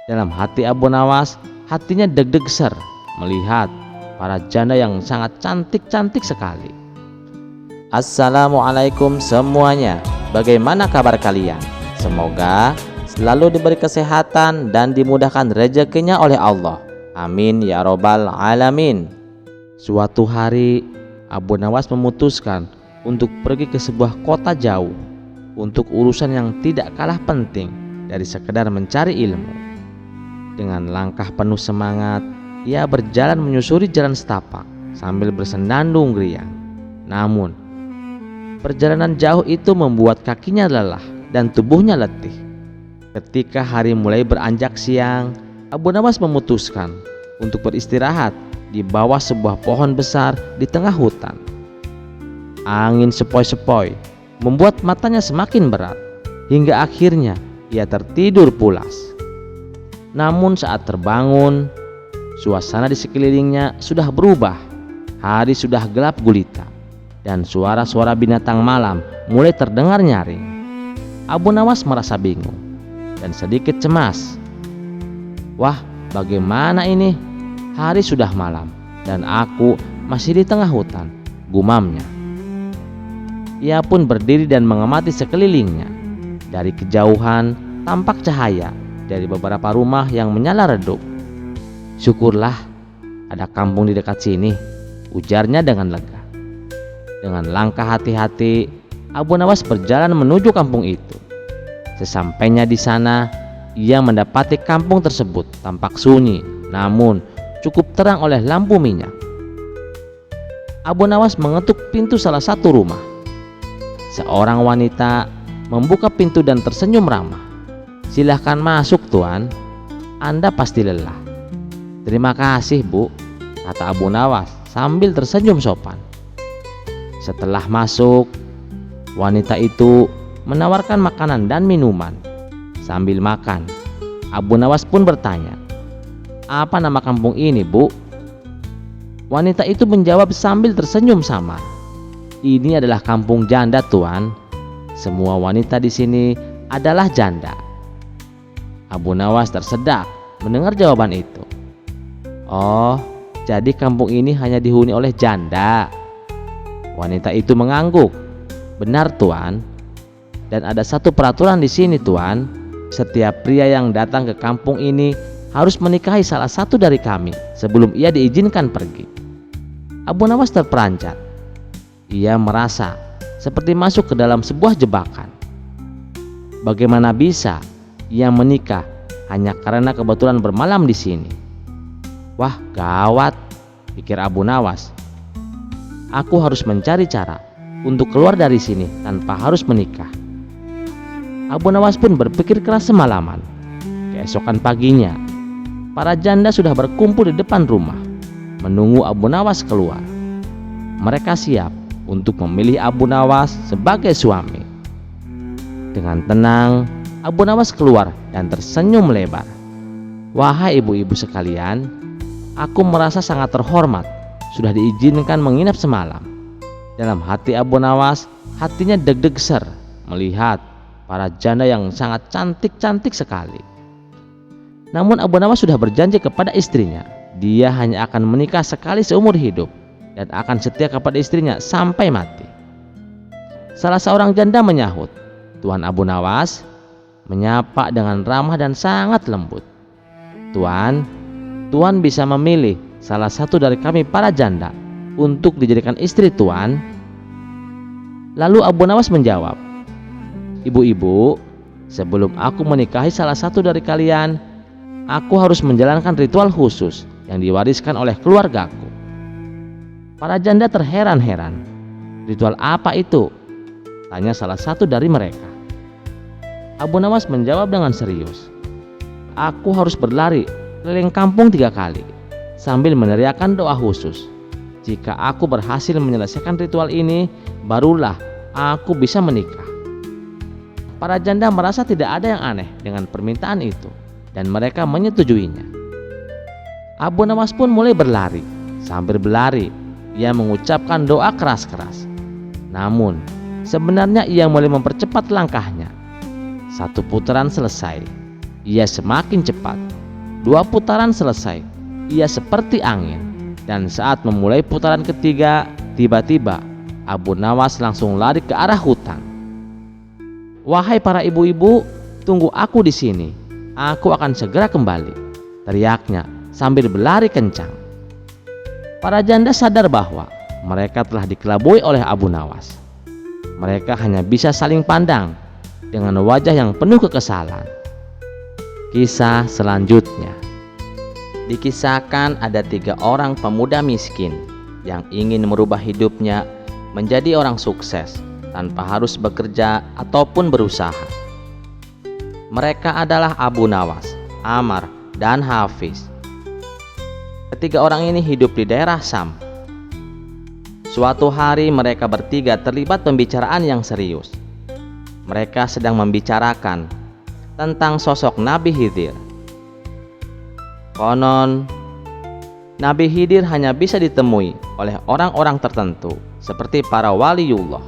Dalam hati Abu Nawas, hatinya deg-deg ser melihat para janda yang sangat cantik-cantik sekali. Assalamualaikum semuanya. Bagaimana kabar kalian? Semoga selalu diberi kesehatan dan dimudahkan rezekinya oleh Allah. Amin ya robbal alamin. Suatu hari Abu Nawas memutuskan untuk pergi ke sebuah kota jauh untuk urusan yang tidak kalah penting dari sekedar mencari ilmu. Dengan langkah penuh semangat, ia berjalan menyusuri jalan setapak sambil bersendandung riang. Namun, perjalanan jauh itu membuat kakinya lelah dan tubuhnya letih. Ketika hari mulai beranjak siang, Abu Nawas memutuskan untuk beristirahat di bawah sebuah pohon besar di tengah hutan. Angin sepoi-sepoi membuat matanya semakin berat, hingga akhirnya ia tertidur pulas. Namun saat terbangun, suasana di sekelilingnya sudah berubah. Hari sudah gelap gulita dan suara-suara binatang malam mulai terdengar nyaring. Abu Nawas merasa bingung dan sedikit cemas. Wah, bagaimana ini? Hari sudah malam dan aku masih di tengah hutan, gumamnya. Ia pun berdiri dan mengamati sekelilingnya. Dari kejauhan tampak cahaya dari beberapa rumah yang menyala redup. Syukurlah ada kampung di dekat sini, ujarnya dengan lega. Dengan langkah hati-hati, Abu Nawas berjalan menuju kampung itu. Sesampainya di sana, ia mendapati kampung tersebut tampak sunyi, namun cukup terang oleh lampu minyak. Abu Nawas mengetuk pintu salah satu rumah. Seorang wanita membuka pintu dan tersenyum ramah. Silahkan masuk tuan, Anda pasti lelah. Terima kasih bu, kata Abu Nawas sambil tersenyum sopan. Setelah masuk, wanita itu menawarkan makanan dan minuman. Sambil makan, Abu Nawas pun bertanya, apa nama kampung ini bu? Wanita itu menjawab sambil tersenyum samar. Ini adalah kampung janda tuan. Semua wanita di sini adalah janda. Abu Nawas tersedak mendengar jawaban itu. Oh, jadi kampung ini hanya dihuni oleh janda. Wanita itu mengangguk. Benar tuan. Dan ada satu peraturan di sini tuan. Setiap pria yang datang ke kampung ini harus menikahi salah satu dari kami sebelum ia diizinkan pergi. Abu Nawas terperanjat. Ia merasa seperti masuk ke dalam sebuah jebakan. Bagaimana bisa ia menikah hanya karena kebetulan bermalam di sini? Wah, gawat, pikir Abu Nawas. Aku harus mencari cara untuk keluar dari sini tanpa harus menikah. Abu Nawas pun berpikir keras semalaman. Keesokan paginya, para janda sudah berkumpul di depan rumah, menunggu Abu Nawas keluar. Mereka siap untuk memilih Abu Nawas sebagai suami. Dengan tenang, Abu Nawas keluar dan tersenyum lebar. Wahai ibu-ibu sekalian, aku merasa sangat terhormat sudah diizinkan menginap semalam. Dalam hati Abu Nawas, hatinya deg-deg ser melihat para janda yang sangat cantik-cantik sekali. Namun Abu Nawas sudah berjanji kepada istrinya, dia hanya akan menikah sekali seumur hidup dan akan setia kepada istrinya sampai mati. Salah seorang janda menyahut, Tuan Abu Nawas, menyapa dengan ramah dan sangat lembut. Tuan bisa memilih salah satu dari kami para janda untuk dijadikan istri tuan. Lalu Abu Nawas menjawab, ibu-ibu, sebelum aku menikahi salah satu dari kalian, aku harus menjalankan ritual khusus yang diwariskan oleh keluargaku. Para janda terheran-heran. Ritual apa itu? Tanya salah satu dari mereka. Abu Nawas menjawab dengan serius. Aku harus berlari keliling kampung 3 kali sambil meneriakkan doa khusus. Jika aku berhasil menyelesaikan ritual ini, barulah aku bisa menikah. Para janda merasa tidak ada yang aneh dengan permintaan itu dan mereka menyetujuinya. Abu Nawas pun mulai berlari. Sambil berlari, ia mengucapkan doa keras-keras. Namun, sebenarnya ia mulai mempercepat langkahnya. 1 putaran selesai, ia semakin cepat 2 putaran selesai, ia seperti angin. Dan saat memulai putaran ketiga, tiba-tiba Abu Nawas langsung lari ke arah hutan. "Wahai para ibu-ibu, tunggu aku di sini. Aku akan segera kembali," teriaknya sambil berlari kencang. Para janda sadar bahwa mereka telah dikelabui oleh Abu Nawas. Mereka hanya bisa saling pandang dengan wajah yang penuh kekesalan. Kisah selanjutnya dikisahkan ada 3 orang pemuda miskin yang ingin merubah hidupnya menjadi orang sukses tanpa harus bekerja ataupun berusaha. Mereka adalah Abu Nawas, Ammar, dan Hafiz. Ketiga orang ini hidup di daerah Syam. Suatu hari mereka bertiga terlibat pembicaraan yang serius. Mereka sedang membicarakan tentang sosok Nabi Khidir. Konon, Nabi Khidir hanya bisa ditemui oleh orang-orang tertentu seperti para waliullah.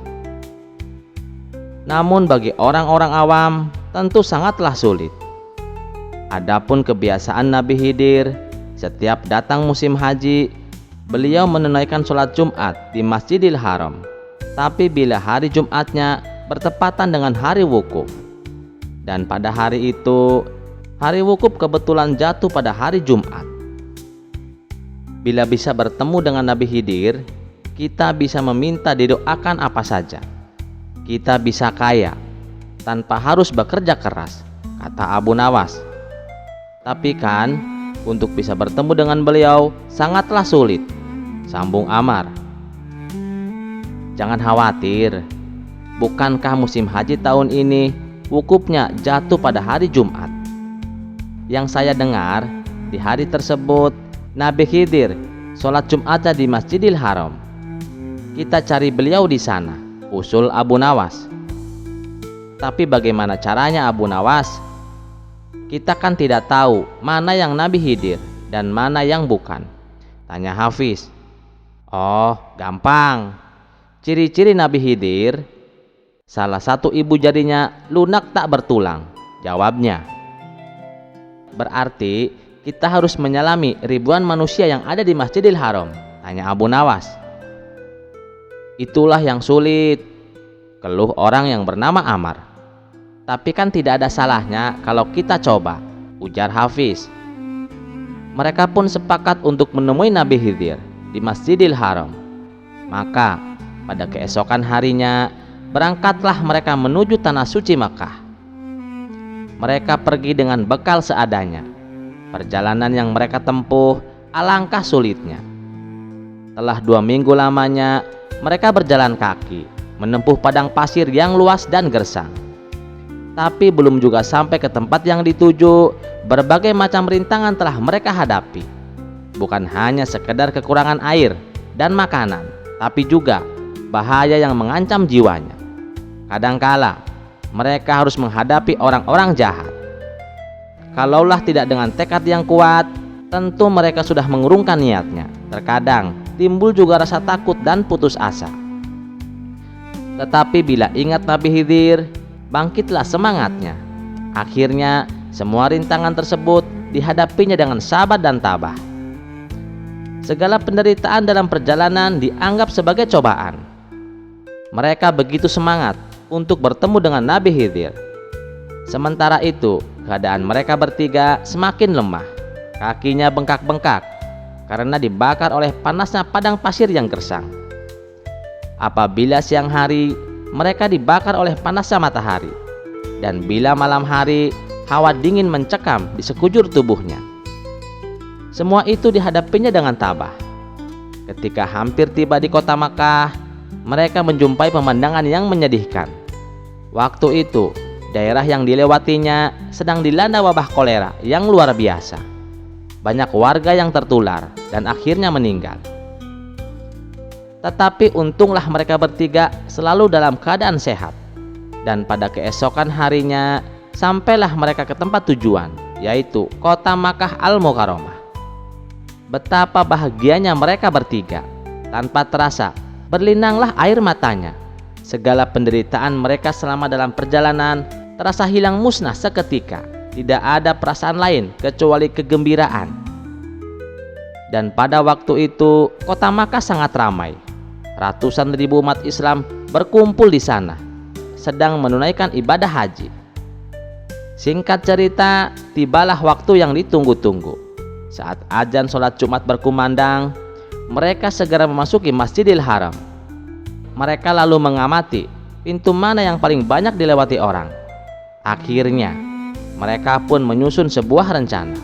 Namun bagi orang-orang awam tentu sangatlah sulit. Adapun kebiasaan Nabi Khidir, setiap datang musim haji, beliau menunaikan sholat Jumat di Masjidil Haram. Tapi bila hari Jumatnya bertepatan dengan hari wukuf, dan pada hari itu hari wukuf kebetulan jatuh pada hari Jumat. Bila bisa bertemu dengan Nabi Khidir, kita bisa meminta didoakan apa saja. Kita bisa kaya tanpa harus bekerja keras, kata Abu Nawas. Tapi kan untuk bisa bertemu dengan beliau sangatlah sulit, sambung Ammar. Jangan khawatir, bukankah musim haji tahun ini wukufnya jatuh pada hari Jumat? Yang saya dengar, di hari tersebut Nabi Khidir sholat Jumatnya di Masjidil Haram. Kita cari beliau di sana, usul Abu Nawas. Tapi bagaimana caranya Abu Nawas? Kita kan tidak tahu mana yang Nabi Khidir dan mana yang bukan, tanya Hafiz. Oh, gampang. Ciri-ciri Nabi Khidir, salah satu ibu jarinya lunak tak bertulang, jawabnya. Berarti kita harus menyalami ribuan manusia yang ada di Masjidil Haram, tanya Abu Nawas. Itulah yang sulit, keluh orang yang bernama Ammar. Tapi kan tidak ada salahnya kalau kita coba, ujar Hafiz. Mereka pun sepakat untuk menemui Nabi Khidir di Masjidil Haram. Maka pada keesokan harinya berangkatlah mereka menuju tanah suci Makkah. Mereka pergi dengan bekal seadanya. Perjalanan yang mereka tempuh alangkah sulitnya. Telah 2 minggu lamanya mereka berjalan kaki, menempuh padang pasir yang luas dan gersang. Tapi belum juga sampai ke tempat yang dituju, berbagai macam rintangan telah mereka hadapi. Bukan hanya sekedar kekurangan air dan makanan, tapi juga bahaya yang mengancam jiwanya. Kadangkala mereka harus menghadapi orang-orang jahat. Kalaulah tidak dengan tekad yang kuat, tentu mereka sudah mengurungkan niatnya. Terkadang timbul juga rasa takut dan putus asa. Tetapi bila ingat Nabi Khidir, bangkitlah semangatnya. Akhirnya semua rintangan tersebut dihadapinya dengan sabar dan tabah. Segala penderitaan dalam perjalanan dianggap sebagai cobaan. Mereka begitu semangat untuk bertemu dengan Nabi Khidir. Sementara itu, keadaan mereka bertiga semakin lemah. Kakinya bengkak-bengkak karena dibakar oleh panasnya padang pasir yang gersang. Apabila siang hari, mereka dibakar oleh panasnya matahari. Dan bila malam hari, hawa dingin mencekam di sekujur tubuhnya. Semua itu dihadapinya dengan tabah. Ketika hampir tiba di kota Makkah, mereka menjumpai pemandangan yang menyedihkan. Waktu itu, daerah yang dilewatinya sedang dilanda wabah kolera yang luar biasa. Banyak warga yang tertular dan akhirnya meninggal. Tetapi untunglah mereka bertiga selalu dalam keadaan sehat. Dan pada keesokan harinya, sampailah mereka ke tempat tujuan, yaitu kota Makkah Al-Mukarramah. Betapa bahagianya mereka bertiga. Tanpa terasa, berlinanglah air matanya. Segala penderitaan mereka selama dalam perjalanan terasa hilang musnah seketika. Tidak ada perasaan lain kecuali kegembiraan. Dan pada waktu itu kota Makkah sangat ramai. Ratusan ribu umat Islam berkumpul di sana, sedang menunaikan ibadah haji. Singkat cerita, tibalah waktu yang ditunggu-tunggu. Saat azan sholat Jumat berkumandang, mereka segera memasuki Masjidil Haram. Mereka lalu mengamati pintu mana yang paling banyak dilewati orang. Akhirnya, mereka pun menyusun sebuah rencana.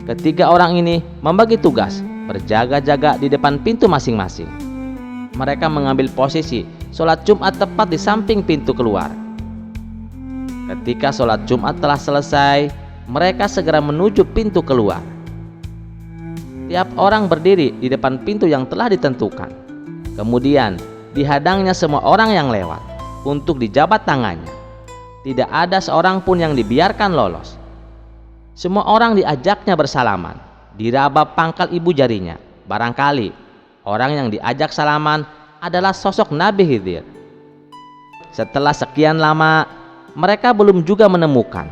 Ketiga orang ini membagi tugas berjaga-jaga di depan pintu masing-masing. Mereka mengambil posisi sholat Jumat tepat di samping pintu keluar. Ketika sholat Jumat telah selesai, mereka segera menuju pintu keluar. Tiap orang berdiri di depan pintu yang telah ditentukan. Kemudian dihadangnya semua orang yang lewat untuk dijabat tangannya. Tidak ada seorang pun yang dibiarkan lolos. Semua orang diajaknya bersalaman, diraba pangkal ibu jarinya. Barangkali orang yang diajak salaman adalah sosok Nabi Khidir. Setelah sekian lama, mereka belum juga menemukan.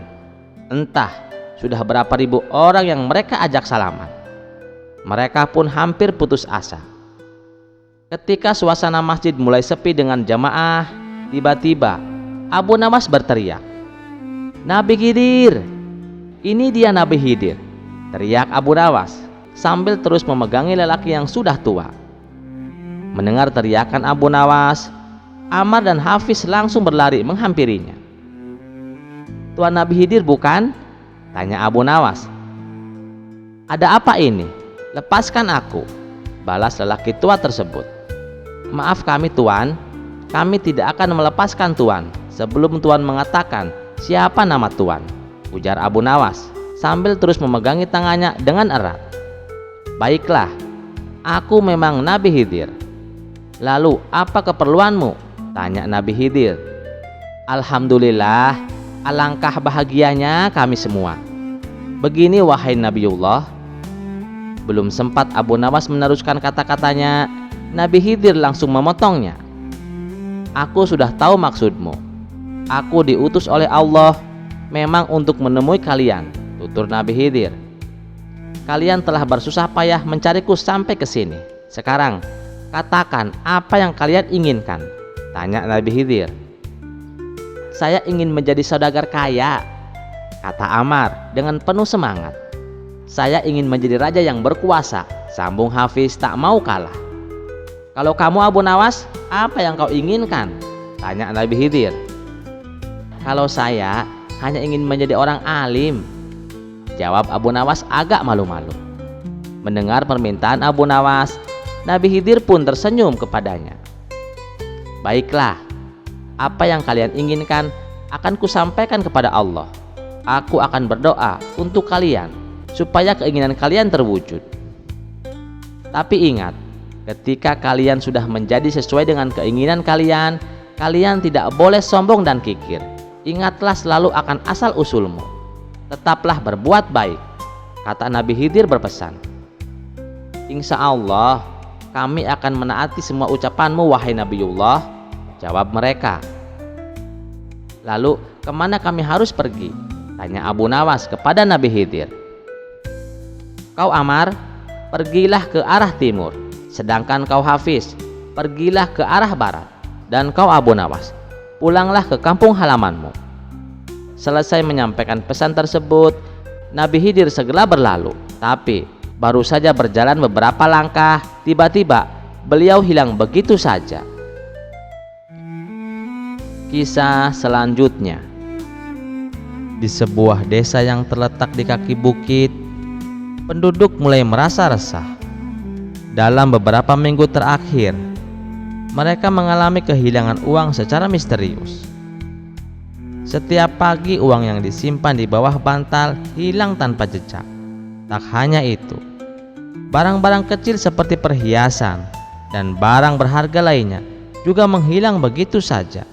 Entah sudah berapa ribu orang yang mereka ajak salaman. Mereka pun hampir putus asa. Ketika suasana masjid mulai sepi dengan jamaah, tiba-tiba Abu Nawas berteriak, "Nabi Khidir! Ini dia Nabi Khidir!" teriak Abu Nawas sambil terus memegangi lelaki yang sudah tua. Mendengar teriakan Abu Nawas, Ammar dan Hafiz langsung berlari menghampirinya. "Tuan Nabi Khidir bukan?" tanya Abu Nawas. "Ada apa ini? Lepaskan aku," balas lelaki tua tersebut. "Maaf kami tuan, kami tidak akan melepaskan tuan sebelum tuan mengatakan siapa nama tuan," ujar Abu Nawas sambil terus memegangi tangannya dengan erat. "Baiklah, aku memang Nabi Khidir. Lalu apa keperluanmu?" tanya Nabi Khidir. "Alhamdulillah, alangkah bahagianya kami semua. Begini wahai Nabiullah." Belum sempat Abu Nawas meneruskan kata-katanya, Nabi Khidir langsung memotongnya. "Aku sudah tahu maksudmu. Aku diutus oleh Allah memang untuk menemui kalian," tutur Nabi Khidir. "Kalian telah bersusah payah mencariku sampai ke sini. Sekarang katakan apa yang kalian inginkan," tanya Nabi Khidir. "Saya ingin menjadi saudagar kaya," kata Ammar dengan penuh semangat. "Saya ingin menjadi raja yang berkuasa," sambung Hafiz tak mau kalah. "Kalau kamu Abu Nawas, apa yang kau inginkan?" tanya Nabi Khidir. "Kalau saya hanya ingin menjadi orang alim," jawab Abu Nawas agak malu-malu. Mendengar permintaan Abu Nawas, Nabi Khidir pun tersenyum kepadanya. "Baiklah, apa yang kalian inginkan akan kusampaikan kepada Allah. Aku akan berdoa untuk kalian supaya keinginan kalian terwujud. Tapi ingat, ketika kalian sudah menjadi sesuai dengan keinginan kalian, kalian tidak boleh sombong dan kikir. Ingatlah selalu akan asal-usulmu. Tetaplah berbuat baik," kata Nabi Khidir berpesan. "Insya Allah kami akan menaati semua ucapanmu wahai Nabiullah," jawab mereka. "Lalu kemana kami harus pergi?" tanya Abu Nawas kepada Nabi Khidir. "Kau Ammar, pergilah ke arah timur, sedangkan kau Hafiz, pergilah ke arah barat, dan kau Abu Nawas, pulanglah ke kampung halamanmu." Selesai menyampaikan pesan tersebut, Nabi Khidir segera berlalu. Tapi baru saja berjalan beberapa langkah, tiba-tiba beliau hilang begitu saja. Kisah selanjutnya. Di sebuah desa yang terletak di kaki bukit, penduduk mulai merasa resah. Dalam beberapa minggu terakhir, mereka mengalami kehilangan uang secara misterius. Setiap pagi uang yang disimpan di bawah bantal hilang tanpa jejak. Tak hanya itu, barang-barang kecil seperti perhiasan dan barang berharga lainnya juga menghilang begitu saja.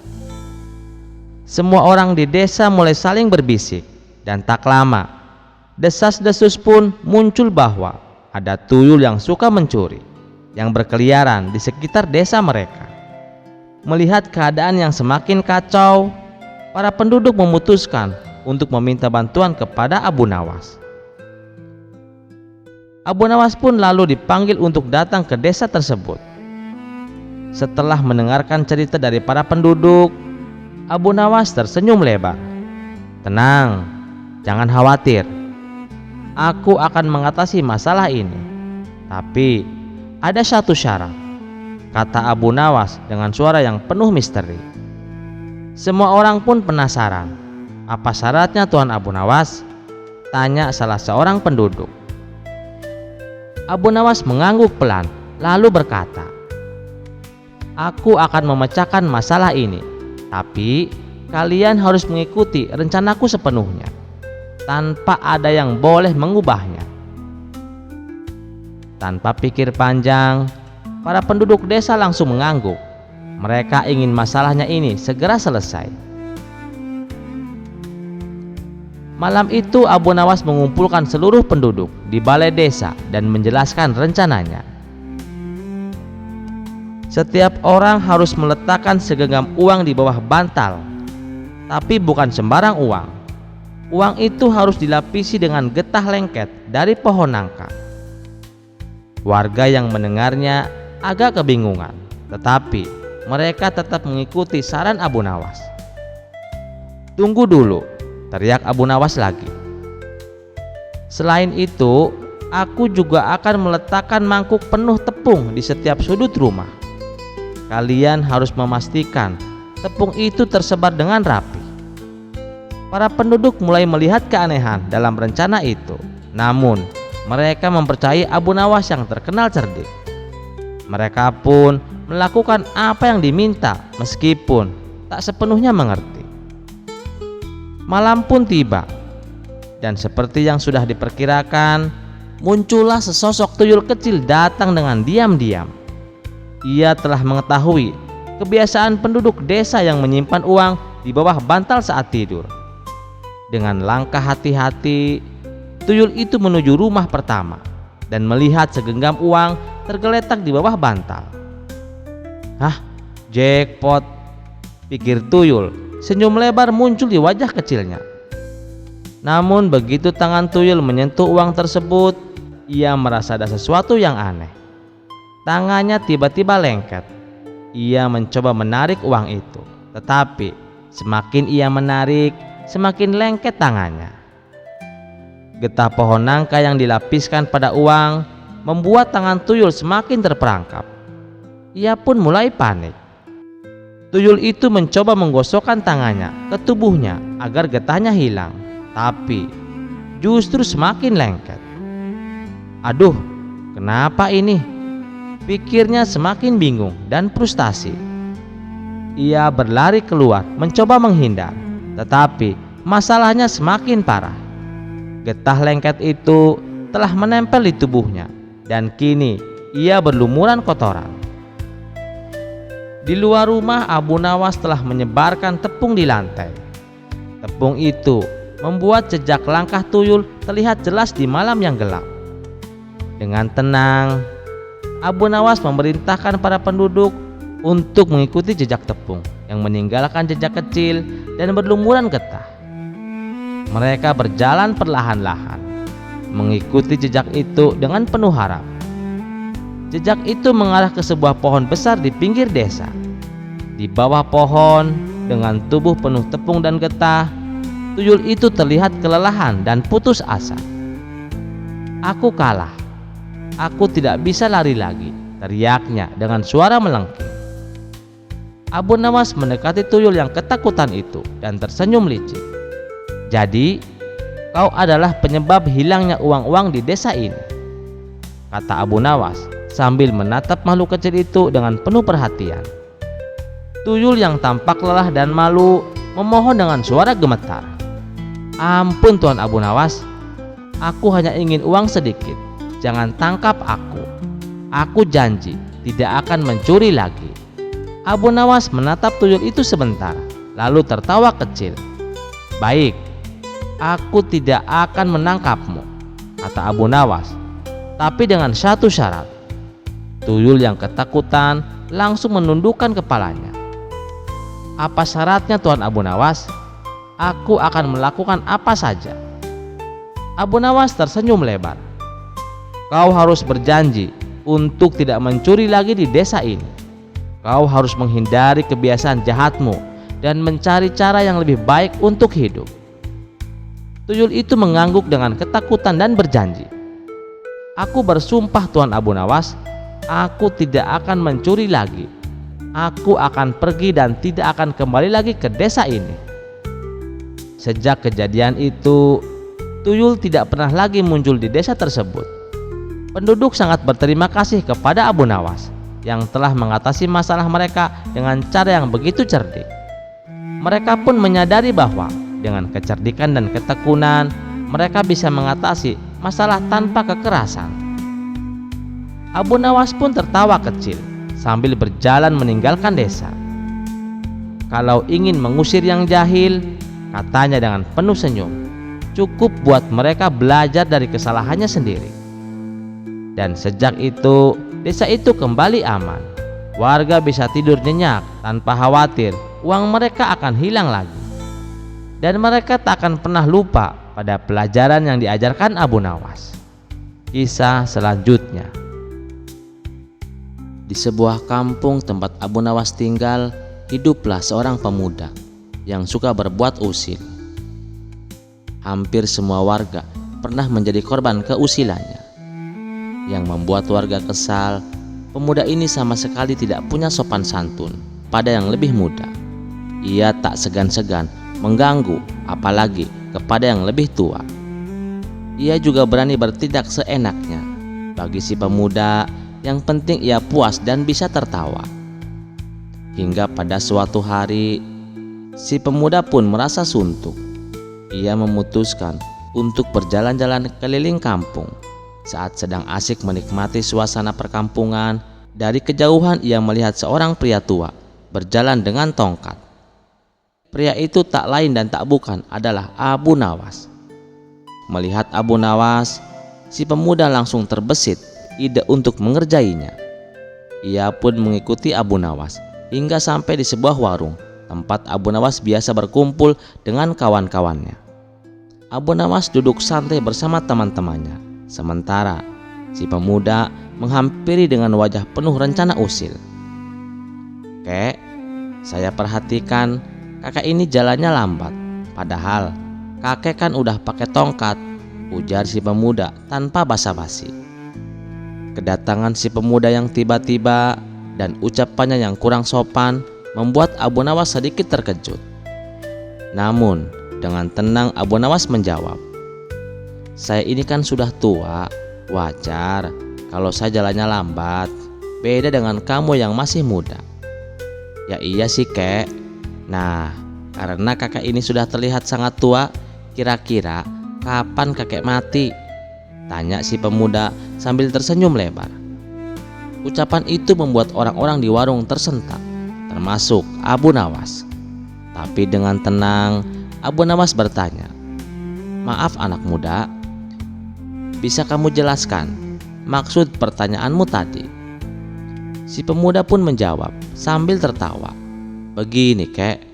Semua orang di desa mulai saling berbisik, dan tak lama desas-desus pun muncul bahwa ada tuyul yang suka mencuri yang berkeliaran di sekitar desa mereka. Melihat keadaan yang semakin kacau, para penduduk memutuskan untuk meminta bantuan kepada Abu Nawas. Abu Nawas pun lalu dipanggil untuk datang ke desa tersebut. Setelah mendengarkan cerita dari para penduduk, Abu Nawas tersenyum lebar. "Tenang, jangan khawatir. Aku akan mengatasi masalah ini. Tapi ada satu syarat," kata Abu Nawas dengan suara yang penuh misteri. Semua orang pun penasaran. "Apa syaratnya Tuan Abu Nawas?" tanya salah seorang penduduk. Abu Nawas mengangguk pelan lalu berkata, "Aku akan memecahkan masalah ini, tapi kalian harus mengikuti rencanaku sepenuhnya, tanpa ada yang boleh mengubahnya." Tanpa pikir panjang, para penduduk desa langsung mengangguk. Mereka ingin masalahnya ini segera selesai. Malam itu Abu Nawas mengumpulkan seluruh penduduk di balai desa dan menjelaskan rencananya. Setiap orang harus meletakkan segenggam uang di bawah bantal, tapi bukan sembarang uang. Uang itu harus dilapisi dengan getah lengket dari pohon nangka. Warga yang mendengarnya agak kebingungan, tetapi mereka tetap mengikuti saran Abu Nawas. "Tunggu dulu," teriak Abu Nawas lagi. "Selain itu, aku juga akan meletakkan mangkuk penuh tepung di setiap sudut rumah. Kalian harus memastikan tepung itu tersebar dengan rapi." Para penduduk mulai melihat keanehan dalam rencana itu, namun mereka mempercayai Abu Nawas yang terkenal cerdik. Mereka pun melakukan apa yang diminta meskipun tak sepenuhnya mengerti. Malam pun tiba, dan seperti yang sudah diperkirakan, muncullah sesosok tuyul kecil datang dengan diam-diam. Ia telah mengetahui kebiasaan penduduk desa yang menyimpan uang di bawah bantal saat tidur. Dengan langkah hati-hati, tuyul itu menuju rumah pertama dan melihat segenggam uang tergeletak di bawah bantal. "Hah, jackpot," pikir tuyul. Senyum lebar muncul di wajah kecilnya. Namun begitu tangan tuyul menyentuh uang tersebut, ia merasa ada sesuatu yang aneh. Tangannya tiba-tiba lengket. Ia mencoba menarik uang itu, tetapi semakin ia menarik, semakin lengket tangannya. Getah pohon nangka yang dilapiskan pada uang membuat tangan tuyul semakin terperangkap. Ia pun mulai panik. Tuyul itu mencoba menggosokkan tangannya ke tubuhnya agar getahnya hilang, tapi justru semakin lengket. "Aduh, kenapa ini?" pikirnya semakin bingung dan frustasi. Ia berlari keluar mencoba menghindar, tetapi masalahnya semakin parah. Getah lengket itu telah menempel di tubuhnya dan kini ia berlumuran kotoran. Di luar rumah, Abu Nawas telah menyebarkan tepung di lantai. Tepung itu membuat jejak langkah tuyul terlihat jelas di malam yang gelap. Dengan tenang, Abu Nawas memerintahkan para penduduk untuk mengikuti jejak tepung yang meninggalkan jejak kecil dan berlumuran getah. Mereka berjalan perlahan-lahan, mengikuti jejak itu dengan penuh harap. Jejak itu mengarah ke sebuah pohon besar di pinggir desa. Di bawah pohon, dengan tubuh penuh tepung dan getah, tuyul itu terlihat kelelahan dan putus asa. "Aku kalah. Aku tidak bisa lari lagi," teriaknya dengan suara melengking. Abu Nawas mendekati tuyul yang ketakutan itu dan tersenyum licik. "Jadi, kau adalah penyebab hilangnya uang-uang di desa ini," kata Abu Nawas sambil menatap makhluk kecil itu dengan penuh perhatian. Tuyul yang tampak lelah dan malu memohon dengan suara gemetar, "Ampun Tuan Abu Nawas, aku hanya ingin uang sedikit. Jangan tangkap aku. Aku janji tidak akan mencuri lagi." Abu Nawas menatap tuyul itu sebentar, lalu tertawa kecil. "Baik, aku tidak akan menangkapmu," kata Abu Nawas, "tapi dengan satu syarat." Tuyul yang ketakutan langsung menundukkan kepalanya. "Apa syaratnya Tuan Abu Nawas?" Aku akan melakukan apa saja." Abu Nawas tersenyum lebar. "Kau harus berjanji untuk tidak mencuri lagi di desa ini. Kau harus menghindari kebiasaan jahatmu dan mencari cara yang lebih baik untuk hidup." Tuyul itu mengangguk dengan ketakutan dan berjanji, "Aku bersumpah Tuan Abu Nawas, aku tidak akan mencuri lagi. Aku akan pergi dan tidak akan kembali lagi ke desa ini." Sejak kejadian itu, tuyul tidak pernah lagi muncul di desa tersebut. Penduduk sangat berterima kasih kepada Abu Nawas yang telah mengatasi masalah mereka dengan cara yang begitu cerdik. Mereka pun menyadari bahwa dengan kecerdikan dan ketekunan, mereka bisa mengatasi masalah tanpa kekerasan. Abu Nawas pun tertawa kecil sambil berjalan meninggalkan desa. "Kalau ingin mengusir yang jahil," katanya dengan penuh senyum, "cukup buat mereka belajar dari kesalahannya sendiri." Dan sejak itu, desa itu kembali aman. Warga bisa tidur nyenyak tanpa khawatir uang mereka akan hilang lagi. Dan mereka tak akan pernah lupa pada pelajaran yang diajarkan Abu Nawas. Kisah selanjutnya. Di sebuah kampung tempat Abu Nawas tinggal, hiduplah seorang pemuda yang suka berbuat usil. Hampir semua warga pernah menjadi korban keusilannya. Yang membuat warga kesal, pemuda ini sama sekali tidak punya sopan santun pada yang lebih muda. Ia tak segan-segan mengganggu, apalagi kepada yang lebih tua. Ia juga berani bertindak seenaknya. Bagi si pemuda, yang penting ia puas dan bisa tertawa. Hingga pada suatu hari, si pemuda pun merasa suntuk. Ia memutuskan untuk berjalan-jalan keliling kampung. Saat sedang asik menikmati suasana perkampungan, dari kejauhan ia melihat seorang pria tua berjalan dengan tongkat. Pria itu tak lain dan tak bukan adalah Abu Nawas. Melihat Abu Nawas, si pemuda langsung terbesit ide untuk mengerjainya. Ia pun mengikuti Abu Nawas hingga sampai di sebuah warung tempat Abu Nawas biasa berkumpul dengan kawan-kawannya. Abu Nawas duduk santai bersama teman-temannya, sementara si pemuda menghampiri dengan wajah penuh rencana usil. "Kek, saya perhatikan kakek ini jalannya lambat, padahal kakek kan udah pakai tongkat," ujar si pemuda tanpa basa-basi. Kedatangan si pemuda yang tiba-tiba dan ucapannya yang kurang sopan membuat Abu Nawas sedikit terkejut. Namun dengan tenang Abu Nawas menjawab, "Saya ini kan sudah tua, wajar kalau saya jalannya lambat. Beda dengan kamu yang masih muda." "Ya iya sih kek. Nah, karena kakek ini sudah terlihat sangat tua, kira-kira kapan kakek mati?" tanya si pemuda sambil tersenyum lebar. Ucapan itu membuat orang-orang di warung tersentak, termasuk Abu Nawas. Tapi dengan tenang, Abu Nawas bertanya, "Maaf anak muda, bisa kamu jelaskan maksud pertanyaanmu tadi?" Si pemuda pun menjawab sambil tertawa, "Begini kek,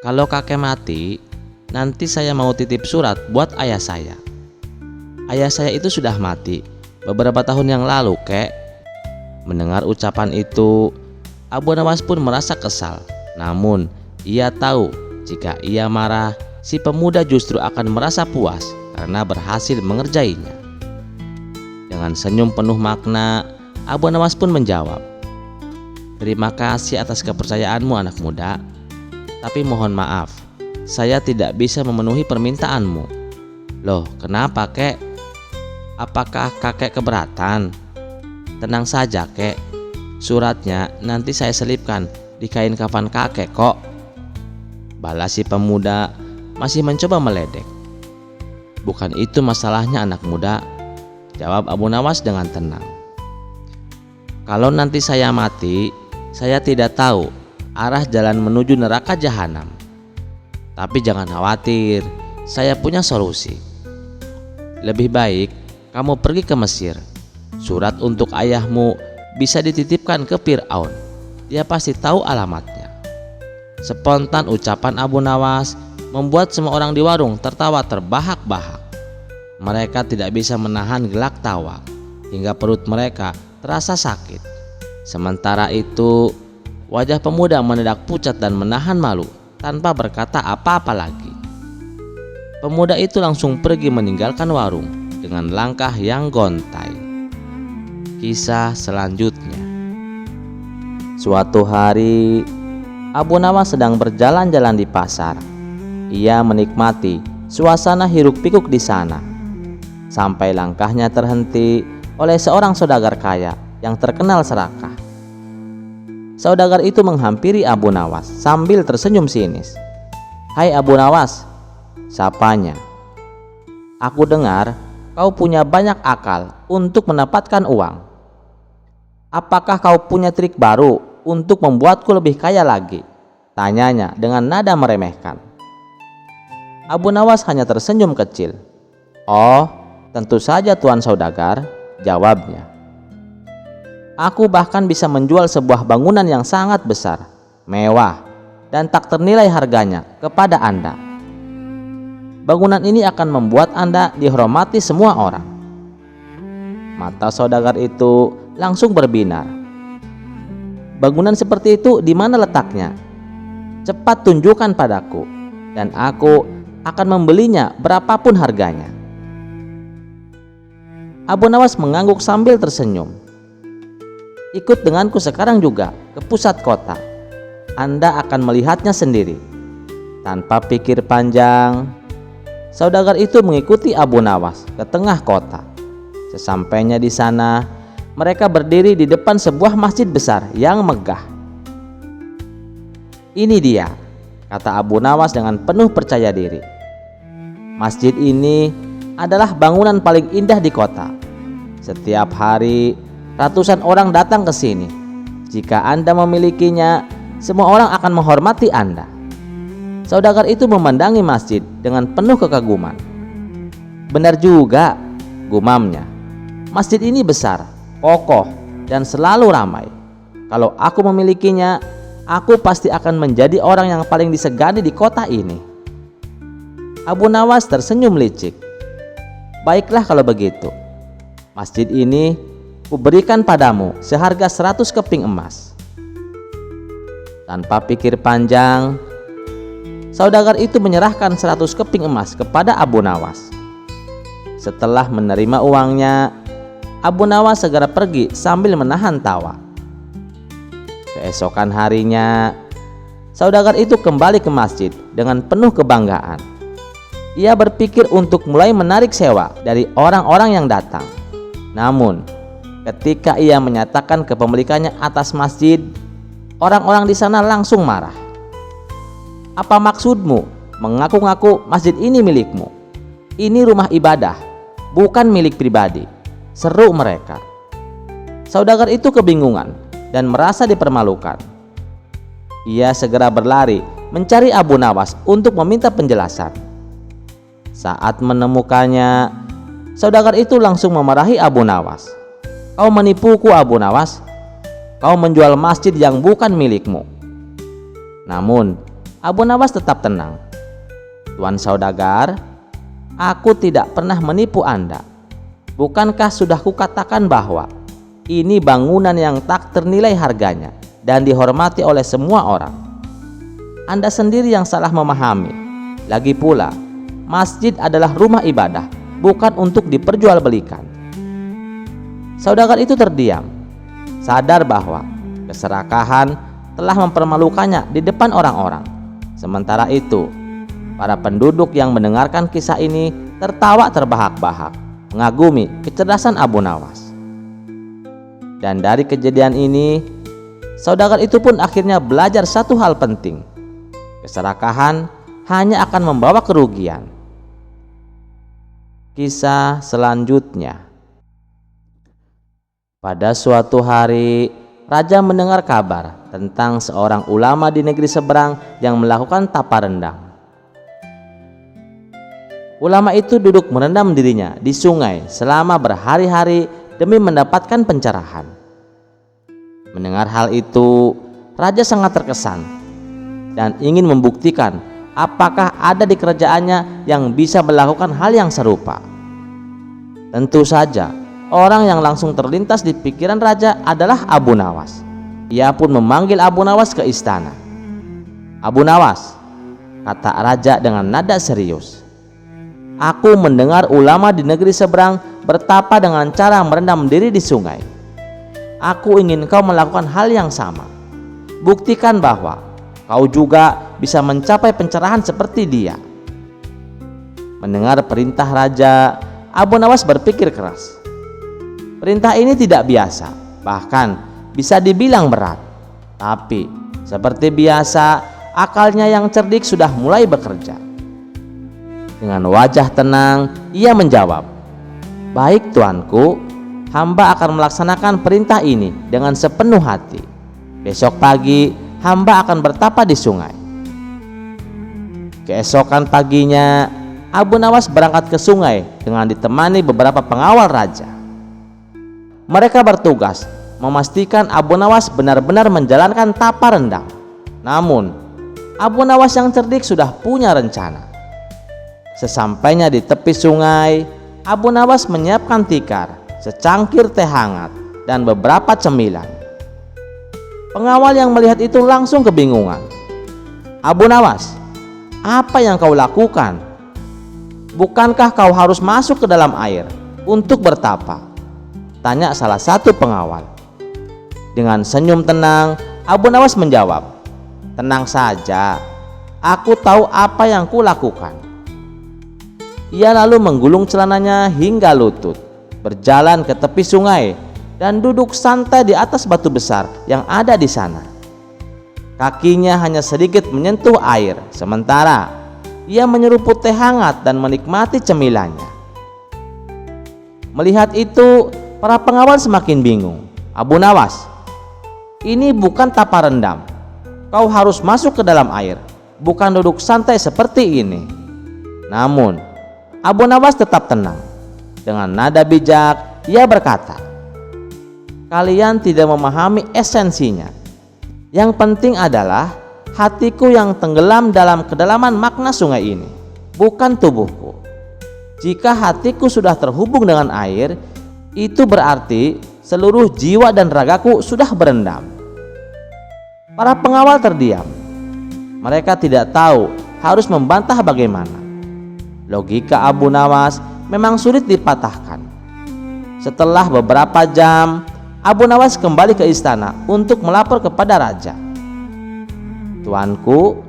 kalau kakek mati, nanti saya mau titip surat buat ayah saya. Ayah saya itu sudah mati beberapa tahun yang lalu kek." Mendengar ucapan itu, Abu Nawas pun merasa kesal. Namun ia tahu jika ia marah, si pemuda justru akan merasa puas karena berhasil mengerjainya. Dengan senyum penuh makna, Abu Nawas pun menjawab, "Terima kasih atas kepercayaanmu anak muda, tapi mohon maaf, saya tidak bisa memenuhi permintaanmu." "Loh, kenapa kek? Apakah kakek keberatan?" "Tenang saja kek, suratnya nanti saya selipkan di kain kafan kakek kok," balas si pemuda masih mencoba meledek. "Bukan itu masalahnya anak muda," jawab Abu Nawas dengan tenang. "Kalau nanti saya mati, saya tidak tahu arah jalan menuju neraka jahanam. Tapi jangan khawatir, saya punya solusi. Lebih baik kamu pergi ke Mesir. Surat untuk ayahmu bisa dititipkan ke Fir'aun. Dia pasti tahu alamatnya." Spontan ucapan Abu Nawas membuat semua orang di warung tertawa terbahak-bahak. Mereka tidak bisa menahan gelak tawa hingga perut mereka terasa sakit. Sementara itu, wajah pemuda mendadak pucat dan menahan malu tanpa berkata apa-apa lagi. Pemuda itu langsung pergi meninggalkan warung dengan langkah yang gontai. Kisah selanjutnya. Suatu hari, Abu Nawas sedang berjalan-jalan di pasar. Ia menikmati suasana hiruk-pikuk di sana, sampai langkahnya terhenti oleh seorang saudagar kaya yang terkenal serakah. Saudagar itu menghampiri Abu Nawas sambil tersenyum sinis. "Hai Abu Nawas," sapanya. "Aku dengar kau punya banyak akal untuk mendapatkan uang. Apakah kau punya trik baru untuk membuatku lebih kaya lagi?" tanyanya dengan nada meremehkan. Abu Nawas hanya tersenyum kecil. "Oh, tentu saja Tuan Saudagar," jawabnya. "Aku bahkan bisa menjual sebuah bangunan yang sangat besar, mewah, dan tak ternilai harganya kepada Anda. Bangunan ini akan membuat Anda dihormati semua orang." Mata saudagar itu langsung berbinar. "Bangunan seperti itu di mana letaknya? Cepat tunjukkan padaku, dan aku akan membelinya berapapun harganya." Abu Nawas mengangguk sambil tersenyum. "Ikut denganku sekarang juga ke pusat kota. Anda akan melihatnya sendiri." Tanpa pikir panjang, saudagar itu mengikuti Abu Nawas ke tengah kota. Sesampainya di sana, mereka berdiri di depan sebuah masjid besar yang megah. "Ini dia," kata Abu Nawas dengan penuh percaya diri. "Masjid ini adalah bangunan paling indah di kota. Setiap hari ratusan orang datang ke sini. Jika Anda memilikinya, semua orang akan menghormati Anda." Saudagar itu memandangi masjid dengan penuh kekaguman. "Benar juga," gumamnya. "Masjid ini besar, kokoh, dan selalu ramai. Kalau aku memilikinya, aku pasti akan menjadi orang yang paling disegani di kota ini." Abu Nawas tersenyum licik. "Baiklah kalau begitu. Masjid ini kuberikan padamu seharga 100 keping emas." Tanpa pikir panjang, saudagar itu menyerahkan 100 keping emas kepada Abu Nawas. Setelah menerima uangnya, Abu Nawas segera pergi sambil menahan tawa. Keesokan harinya, saudagar itu kembali ke masjid dengan penuh kebanggaan. Ia berpikir untuk mulai menarik sewa dari orang-orang yang datang. Namun, ketika ia menyatakan kepemilikannya atas masjid, orang-orang di sana langsung marah. "Apa maksudmu mengaku-ngaku masjid ini milikmu? Ini rumah ibadah, bukan milik pribadi," seru mereka. Saudagar itu kebingungan dan merasa dipermalukan. Ia segera berlari mencari Abu Nawas untuk meminta penjelasan. Saat menemukannya, saudagar itu langsung memarahi Abu Nawas. "Kau menipuku, Abu Nawas. Kau menjual masjid yang bukan milikmu." Namun Abu Nawas tetap tenang. "Tuan saudagar, aku tidak pernah menipu Anda. Bukankah sudah kukatakan bahwa ini bangunan yang tak ternilai harganya dan dihormati oleh semua orang? Anda sendiri yang salah memahami. Lagi pula, masjid adalah rumah ibadah, bukan untuk diperjualbelikan." Saudagar itu terdiam, sadar bahwa keserakahan telah mempermalukannya di depan orang-orang. Sementara itu, para penduduk yang mendengarkan kisah ini tertawa terbahak-bahak, mengagumi kecerdasan Abu Nawas. Dan dari kejadian ini, saudagar itu pun akhirnya belajar satu hal penting: keserakahan hanya akan membawa kerugian. Kisah selanjutnya. Pada suatu hari, raja mendengar kabar tentang seorang ulama di negeri seberang yang melakukan tapa rendang. Ulama itu duduk merendam dirinya di sungai selama berhari-hari demi mendapatkan pencerahan. Mendengar hal itu, raja sangat terkesan dan ingin membuktikan apakah ada di kerajaannya yang bisa melakukan hal yang serupa. Tentu saja, orang yang langsung terlintas di pikiran raja adalah Abu Nawas. Ia pun memanggil Abu Nawas ke istana. "Abu Nawas," kata raja dengan nada serius, "aku mendengar ulama di negeri seberang bertapa dengan cara merendam diri di sungai. Aku ingin kau melakukan hal yang sama. Buktikan bahwa kau juga bisa mencapai pencerahan seperti dia." Mendengar perintah raja, Abu Nawas berpikir keras. Perintah ini tidak biasa, bahkan bisa dibilang berat. Tapi seperti biasa, akalnya yang cerdik sudah mulai bekerja. Dengan wajah tenang, ia menjawab, "Baik tuanku, hamba akan melaksanakan perintah ini dengan sepenuh hati. Besok pagi hamba akan bertapa di sungai." Keesokan paginya, Abu Nawas berangkat ke sungai dengan ditemani beberapa pengawal raja. Mereka bertugas memastikan Abu Nawas benar-benar menjalankan tapa rendam. Namun, Abu Nawas yang cerdik sudah punya rencana. Sesampainya di tepi sungai, Abu Nawas menyiapkan tikar, secangkir teh hangat, dan beberapa cemilan. Pengawal yang melihat itu langsung kebingungan. "Abu Nawas, apa yang kau lakukan? Bukankah kau harus masuk ke dalam air untuk bertapa?" tanya salah satu pengawal. Dengan senyum tenang, Abu Nawas menjawab, "Tenang saja, aku tahu apa yang kulakukan." Ia lalu menggulung celananya hingga lutut, berjalan ke tepi sungai, dan duduk santai di atas batu besar yang ada di sana. Kakinya hanya sedikit menyentuh air, sementara ia menyeruput teh hangat dan menikmati cemilannya. Melihat itu, para pengawal semakin bingung. "Abu Nawas, ini bukan tapa rendam. Kau harus masuk ke dalam air, bukan duduk santai seperti ini." Namun, Abu Nawas tetap tenang. Dengan nada bijak, ia berkata, "Kalian tidak memahami esensinya. Yang penting adalah hatiku yang tenggelam dalam kedalaman makna sungai ini, bukan tubuhku. Jika hatiku sudah terhubung dengan air, itu berarti seluruh jiwa dan ragaku sudah berendam." Para pengawal terdiam. Mereka tidak tahu harus membantah bagaimana. Logika Abu Nawas memang sulit dipatahkan. Setelah beberapa jam, Abu Nawas kembali ke istana untuk melapor kepada raja. "Tuanku,"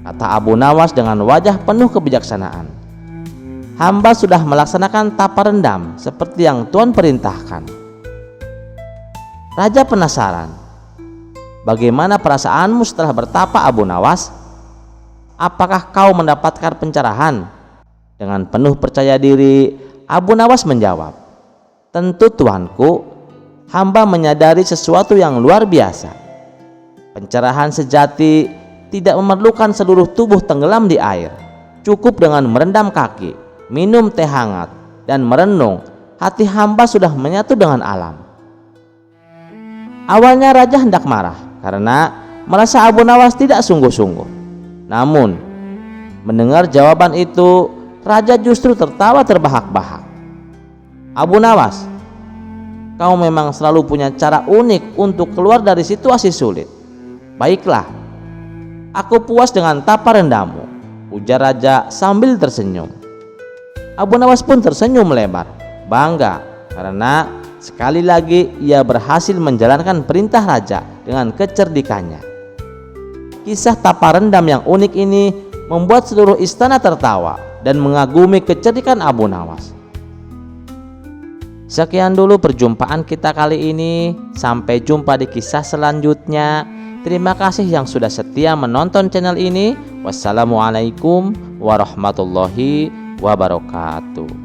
kata Abu Nawas dengan wajah penuh kebijaksanaan, "hamba sudah melaksanakan tapa rendam seperti yang Tuan perintahkan." Raja penasaran. "Bagaimana perasaanmu setelah bertapa, Abu Nawas? Apakah kau mendapatkan pencerahan?" Dengan penuh percaya diri, Abu Nawas menjawab, "Tentu tuanku, hamba menyadari sesuatu yang luar biasa. Pencerahan sejati tidak memerlukan seluruh tubuh tenggelam di air. Cukup dengan merendam kaki, minum teh hangat, dan merenung, hati hamba sudah menyatu dengan alam." Awalnya raja hendak marah karena merasa Abu Nawas tidak sungguh-sungguh. Namun, mendengar jawaban itu, raja justru tertawa terbahak-bahak. "Abu Nawas, kau memang selalu punya cara unik untuk keluar dari situasi sulit. Baiklah, aku puas dengan tapa rendammu," ujar raja sambil tersenyum. Abu Nawas pun tersenyum lebar, bangga karena sekali lagi ia berhasil menjalankan perintah raja dengan kecerdikannya. Kisah tapa rendam yang unik ini membuat seluruh istana tertawa dan mengagumi kecerdikan Abu Nawas. Sekian dulu perjumpaan kita kali ini. Sampai jumpa di kisah selanjutnya. Terima kasih yang sudah setia menonton channel ini. Wassalamualaikum warahmatullahi wabarakatuh.